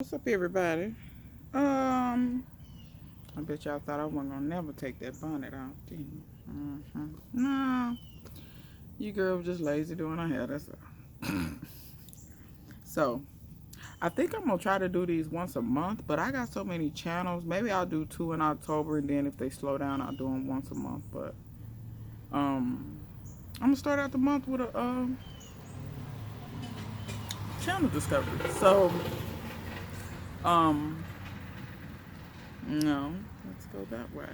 What's up, everybody? I bet y'all thought I wasn't gonna never take that bonnet off, didn't you? No, you girl was just lazy doing her hair. That's all. So I think I'm gonna try to do these once a month, but I got so many channels. Maybe I'll do two in October, and then if they slow down, I'll do them once a month. But um, I'm gonna start out the month with a channel discovery. So um, no, let's go that way.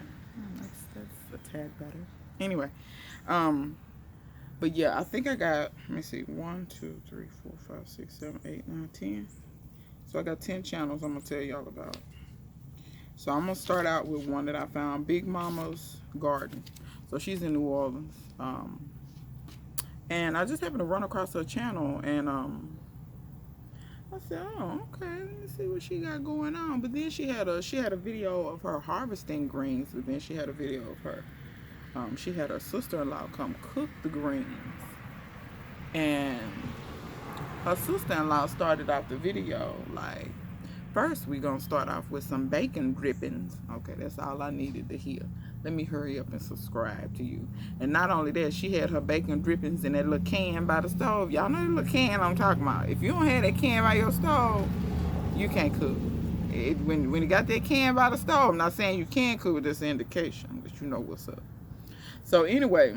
That's a tad better. Anyway, um, but yeah, I think I got. Let me see, 1, 2, 3, 4, 5, 6, 7, 8, 9, 10. So I got 10 channels I'm gonna tell y'all about. So I'm gonna start out with one that I found, Big Mama's Garden. So she's in New Orleans, and I just happened to run across her channel, and I said, oh, okay, let me see what she got going on. But then she had a video of her harvesting greens, but then she had a video of her. She had her sister-in-law come cook the greens, and her sister-in-law started off the video like, first we gonna start off with some bacon drippings. Okay, that's all I needed to hear. Let me hurry up and subscribe to you. And not only that, she had her bacon drippings in that little can by the stove. Y'all know the little can I'm talking about. If you don't have that can by your stove, you can't cook. When you got that can by the stove, I'm not saying you can't cook, that's an indication that you know what's up. So anyway,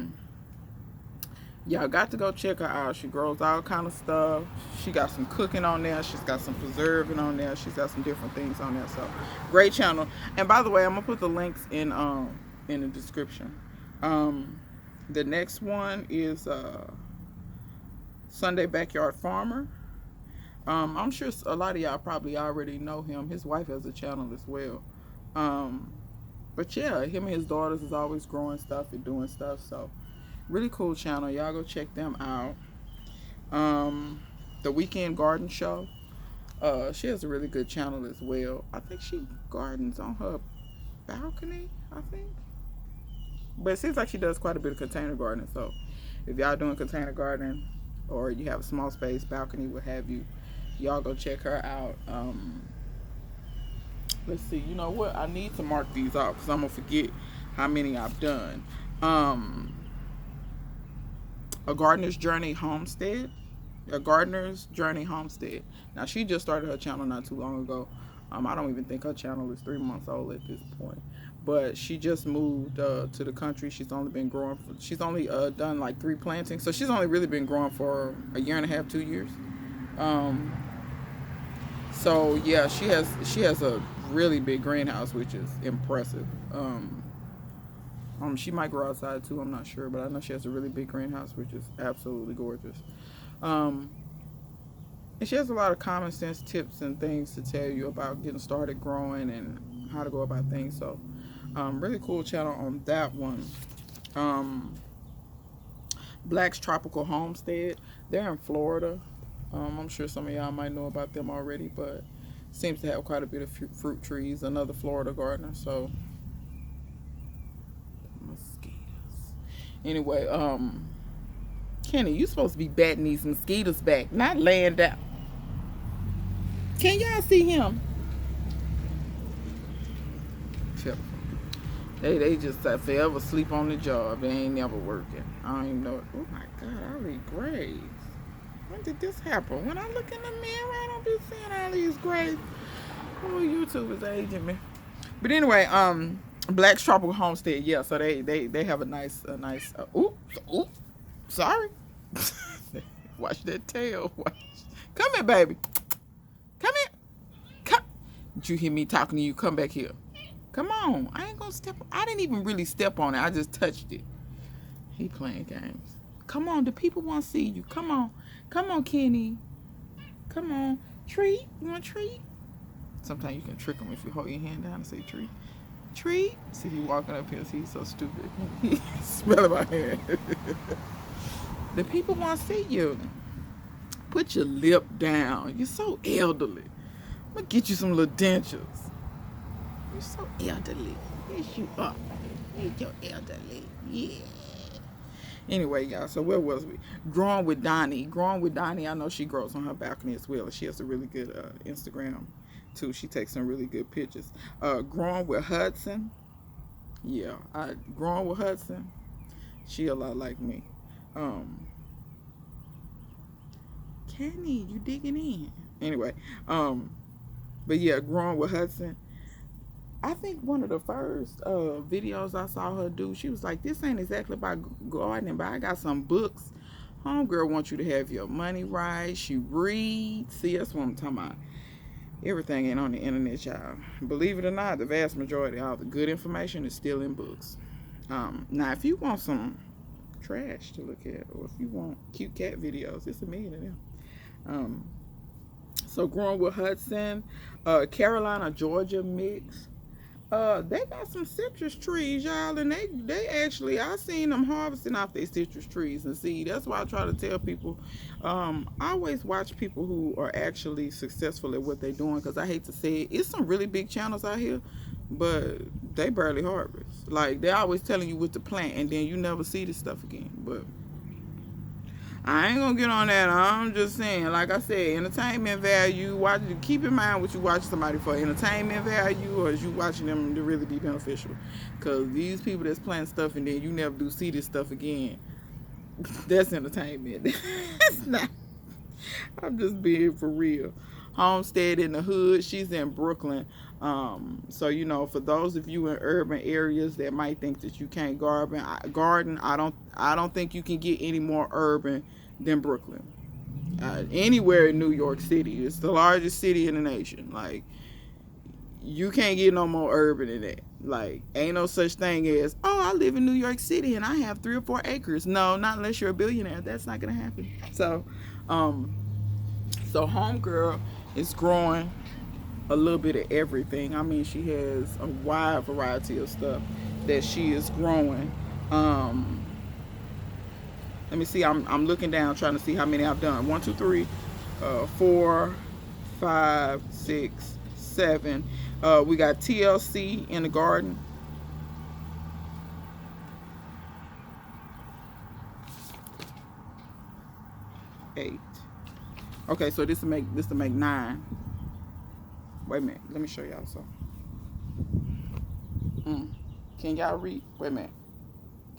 y'all got to go check her out. She grows all kind of stuff. She got some cooking on there. She's got some preserving on there. She's got some different things on there. So great channel. And by the way, I'm gonna put the links in the description. The next one is Sunday Backyard Farmer. I'm sure a lot of y'all probably already know him. His wife has a channel as well. But yeah, him and his daughters is always growing stuff and doing stuff. So really cool channel. Y'all go check them out. The Weekend Garden Show. She has a really good channel as well. I think she gardens on her balcony, I think. But it seems like she does quite a bit of container gardening. So if y'all doing container gardening or you have a small space, balcony, what have you, y'all go check her out. Let's see. You know what? I need to mark these off because I'm going to forget how many I've done. A Gardener's Journey Homestead. A Gardener's Journey Homestead. Now, she just started her channel not too long ago. I don't even think her channel is 3 months old at this point. But she just moved to the country. She's only been growing. She's only done like 3 plantings. So she's only really been growing for a year and a half, 2 years. So yeah, she has a really big greenhouse, which is impressive. She might grow outside too. I'm not sure, but I know she has a really big greenhouse, which is absolutely gorgeous. And she has a lot of common sense tips and things to tell you about getting started growing and how to go about things. So, really cool channel on that one. Black's Tropical Homestead. They're in Florida. I'm sure some of y'all might know about them already, but seems to have quite a bit of fruit trees. Another Florida gardener. So, mosquitoes. Anyway, Kenny, you supposed to be batting these mosquitoes back, not laying down. Can y'all see him? They just forever sleep on the job. They ain't never working. I don't even know. Oh my God, I read grades. When did this happen? When I look in the mirror, I don't be seeing all these grades. Oh, YouTube is aging me. But anyway, Black's Tropical Homestead. Yeah, so they have a nice. Oops, sorry. Watch that tail. Come here, baby. Come here. Come. Did you hear me talking to you? Come back here. Come on. I ain't gonna step. I didn't even really step on it. I just touched it. He playing games. Come on. The people want to see you. Come on. Come on, Kenny. Come on. Treat. You want a treat? Sometimes you can trick him if you hold your hand down and say treat. Treat. See, he walking up here. He's so stupid. He's smelling my hand. The people want to see you. Put your lip down. You're so elderly. I'm going to get you some little dentures. You're so elderly. Yes, you are. You're elderly. Yeah. Anyway, y'all, so where was we? Growing with Donnie. Growing with Donnie, I know she grows on her balcony as well. She has a really good Instagram too. She takes some really good pictures. Growing with Hudson. Yeah, growing with Hudson. She a lot like me. Kenny, you digging in? Anyway, but yeah, growing with Hudson. I think one of the first videos I saw her do, she was like, "This ain't exactly about gardening, but I got some books. Homegirl wants you to have your money right. She reads. See, that's what I'm talking about. Everything ain't on the internet, y'all. Believe it or not, the vast majority of all the good information is still in books. Now, if you want some trash to look at, or if you want cute cat videos, it's a million of them. So growing with Hudson, Carolina, Georgia mix. They got some citrus trees, y'all, and they actually, I seen them harvesting off their citrus trees. And see, that's why I try to tell people, I always watch people who are actually successful at what they're doing, because I hate to say it, it's some really big channels out here, but they barely harvest. Like, they're always telling you what to plant, and then you never see this stuff again. But I ain't gonna get on that. I'm just saying, like I said, entertainment value. Keep in mind what you watch somebody for, entertainment value, or is you watching them to really be beneficial? Because these people that's planting stuff and then you never do see this stuff again, that's entertainment. It's not. I'm just being for real. Homestead in the hood. She's in Brooklyn. So you know, for those of you in urban areas that might think that you can't garden, I don't think you can get any more urban than Brooklyn. Anywhere in New York City, it's the largest city in the nation. Like, you can't get no more urban than that. Like, ain't no such thing as, oh, I live in New York City and I have 3 or 4 acres. No, not unless you're a billionaire. That's not gonna happen. So Homegirl is growing a little bit of everything. I mean, she has a wide variety of stuff that she is growing. Let me see. I'm looking down trying to see how many I've done. 1, 2, 3, 4, 5, 6, 7. We got TLC in the garden. 8. Okay, so this will make 9. Wait a minute. Let me show y'all something. Can y'all read? Wait a minute.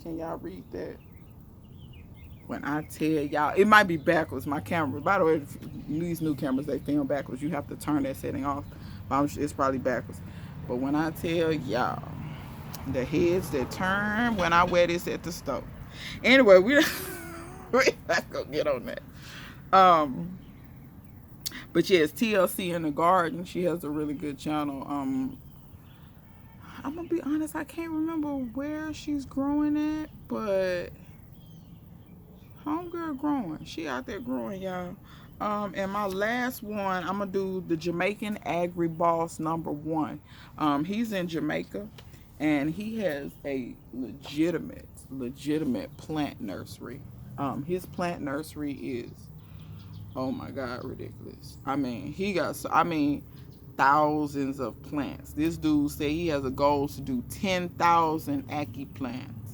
Can y'all read that? When I tell y'all, it might be backwards, my camera. By the way, these new cameras, they film backwards. You have to turn that setting off. It's probably backwards. But when I tell y'all, the heads that turn when I wear this at the stove. Anyway, we're not going to get on that. But yes, TLC in the garden. She has a really good channel. I'm gonna be honest, I can't remember where she's growing at, but Homegirl growing. She out there growing, y'all. And my last one, I'm gonna do the Jamaican Agri Boss #1. He's in Jamaica, and he has a legitimate plant nursery. His plant nursery is, oh my God, ridiculous. I mean, he got, thousands of plants. This dude said he has a goal to do 10,000 Aki plants.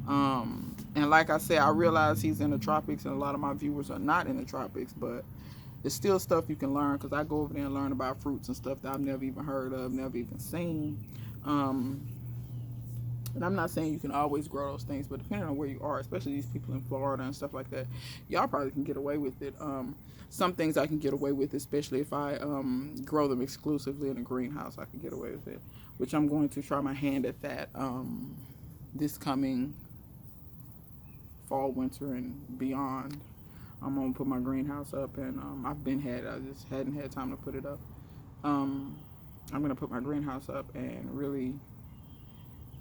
And like I said, I realize he's in the tropics, and a lot of my viewers are not in the tropics, but it's still stuff you can learn, because I go over there and learn about fruits and stuff that I've never even heard of, never even seen. And I'm not saying you can always grow those things, but depending on where you are, especially these people in Florida and stuff like that, y'all probably can get away with it. Some things I can get away with, especially if I grow them exclusively in a greenhouse, I can get away with it, which I'm going to try my hand at that this coming fall, winter, and beyond. I'm going to put my greenhouse up, and I just hadn't had time to put it up. I'm going to put my greenhouse up and really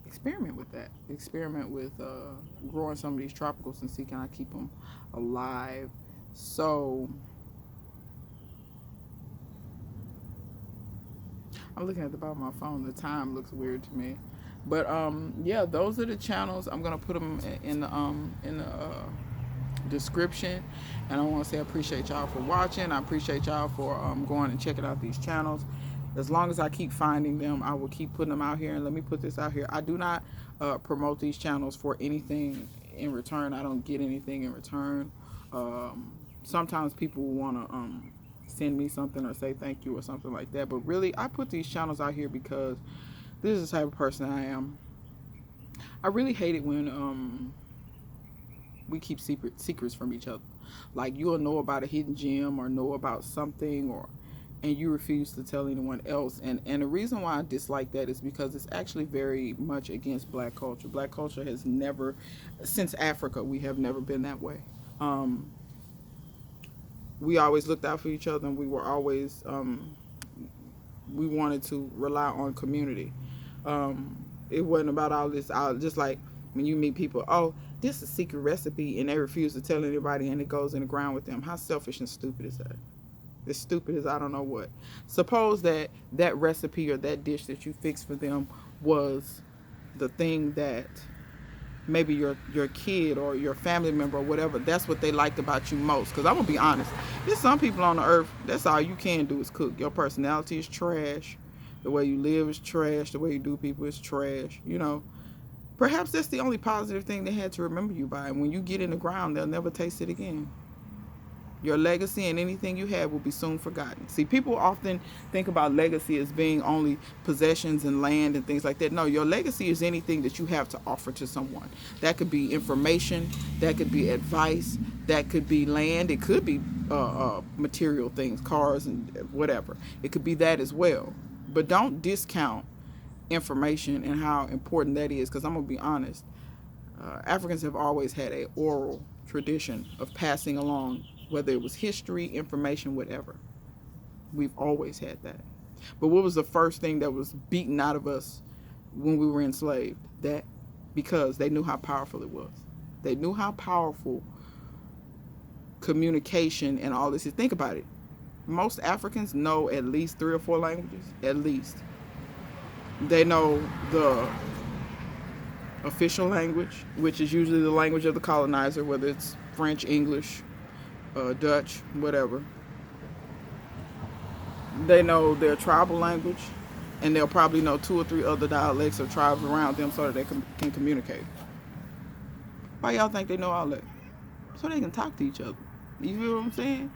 experiment with that. Experiment with growing some of these tropicals and see, can I keep them alive? So I'm looking at the bottom of my phone. The time looks weird to me, but yeah, those are the channels. I'm gonna put them in the description, and I want to say I appreciate y'all for watching. I appreciate y'all for going and checking out these channels. As long as I keep finding them, I will keep putting them out here. And let me put this out here. I do not promote these channels for anything in return. I don't get anything in return. Sometimes people want to send me something or say thank you or something like that. But really, I put these channels out here because this is the type of person I am. I really hate it when we keep secrets from each other. Like, you'll know about a hidden gem or know about something, or and you refuse to tell anyone else. And the reason why I dislike that is because it's actually very much against black culture. Black culture has never, since Africa, we have never been that way. We always looked out for each other, and we were always we wanted to rely on community. It wasn't about all this. Just like when you meet people, oh, this is a secret recipe, and they refuse to tell anybody, and it goes in the ground with them. How selfish and stupid is that? As stupid as I don't know what. Suppose that that recipe or that dish that you fixed for them was the thing that maybe your kid or your family member or whatever, that's what they liked about you most. Because I'm going to be honest, there's some people on the earth, that's all you can do is cook. Your personality is trash. The way you live is trash. The way you do people is trash. You know, perhaps that's the only positive thing they had to remember you by. And when you get in the ground, they'll never taste it again. Your legacy and anything you have will be soon forgotten. See, people often think about legacy as being only possessions and land and things like that. No, your legacy is anything that you have to offer to someone. That could be information, that could be advice, that could be land, it could be material things, cars and whatever. It could be that as well. But don't discount information and how important that is, because I'm going to be honest. Africans have always had an oral tradition of passing along, whether it was history, information, whatever. We've always had that. But what was the first thing that was beaten out of us when we were enslaved? That, because they knew how powerful it was. They knew how powerful communication and all this is. Think about it. Most Africans know at least 3 or 4 languages. At least. They know the official language, which is usually the language of the colonizer, whether it's French, English, Dutch, whatever. They know their tribal language, and they'll probably know 2 or 3 other dialects of tribes around them so that they can communicate. Why y'all think they know all that? So they can talk to each other. You feel what I'm saying?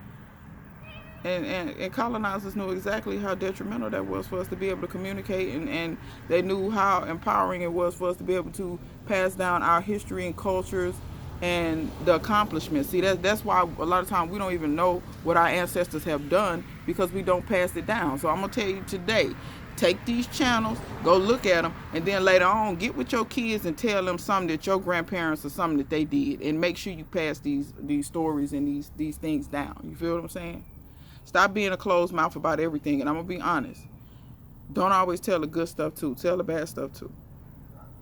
And colonizers knew exactly how detrimental that was for us to be able to communicate, and they knew how empowering it was for us to be able to pass down our history and cultures and the accomplishments. See, that's why a lot of times we don't even know what our ancestors have done, because we don't pass it down. So I'm going to tell you today, take these channels, go look at them, and then later on get with your kids and tell them something that your grandparents or something that they did, and make sure you pass these stories and these things down. You feel what I'm saying? Stop being a closed mouth about everything. And I'm going to be honest. Don't always tell the good stuff too. Tell the bad stuff too.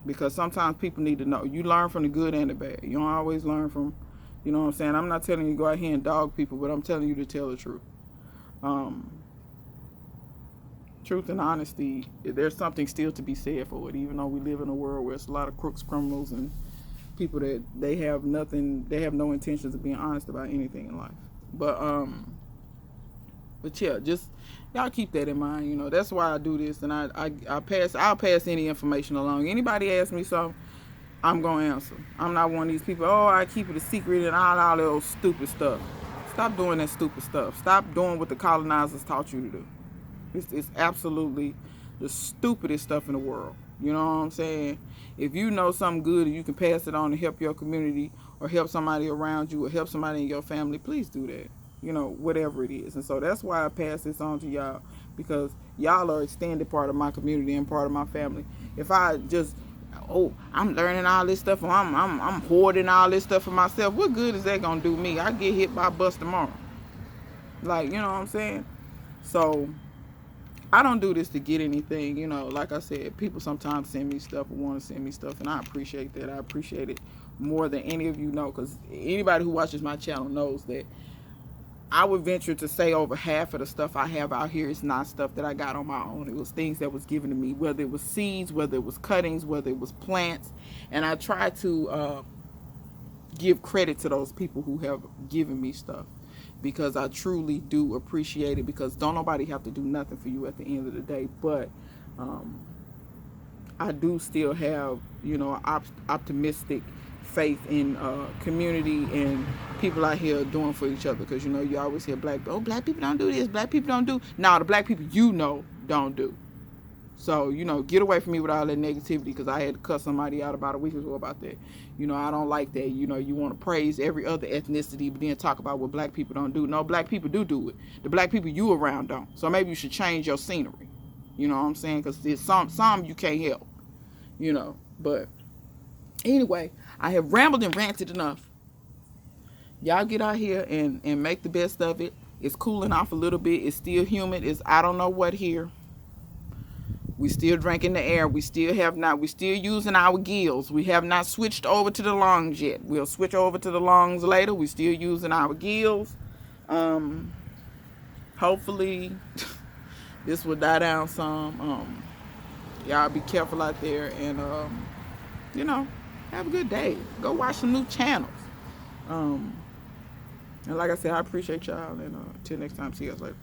Because sometimes people need to know. You learn from the good and the bad. You don't always learn from, you know what I'm saying? I'm not telling you to go out here and dog people, but I'm telling you to tell the truth. Truth and honesty, there's something still to be said for it, even though we live in a world where it's a lot of crooks, criminals, and people that they have no intentions of being honest about anything in life. But yeah, just y'all keep that in mind. You know, that's why I do this, and I'll pass any information along. Anybody ask me something, I'm gonna answer. I'm not one of these people, oh, I keep it a secret and all that old stupid stuff. Stop doing that stupid stuff. Stop doing what the colonizers taught you to do. It's absolutely the stupidest stuff in the world. You know what I'm saying? If you know something good and you can pass it on to help your community or help somebody around you or help somebody in your family, please do that. You know, whatever it is. And so that's why I pass this on to y'all, because y'all are extended part of my community and part of my family. If I just, I'm learning all this stuff, or I'm hoarding all this stuff for myself, what good is that gonna do me? I get hit by a bus tomorrow. Like, you know what I'm saying? So I don't do this to get anything. You know, like I said, people sometimes send me stuff or want to send me stuff, and I appreciate that. I appreciate it more than any of you know, because anybody who watches my channel knows that I would venture to say over half of the stuff I have out here is not stuff that I got on my own. It was things that was given to me, whether it was seeds, whether it was cuttings, whether it was plants. And I try to give credit to those people who have given me stuff, because I truly do appreciate it, because don't nobody have to do nothing for you at the end of the day. But I do still have, you know, optimistic faith in community and people out here doing for each other. Because, you know, you always hear black people don't do this, black people don't do. Now, the black people you know don't do. So, you know, get away from me with all that negativity, because I had to cuss somebody out about a week ago about that. You know, I don't like that. You know, you want to praise every other ethnicity, but then talk about what black people don't do. No, black people do it. The black people you around don't. So maybe you should change your scenery. You know what I'm saying? Because there's some you can't help. You know, but anyway, I have rambled and ranted enough. Y'all get out here and make the best of it. It's cooling off a little bit. It's still humid. It's I don't know what here. We still drinking the air. We still using our gills. We have not switched over to the lungs yet. We'll switch over to the lungs later. We still using our gills. Hopefully this will die down some. Y'all be careful out there, and you know, have a good day. Go watch some new channels. And like I said, I appreciate y'all, and till next time, see you guys later.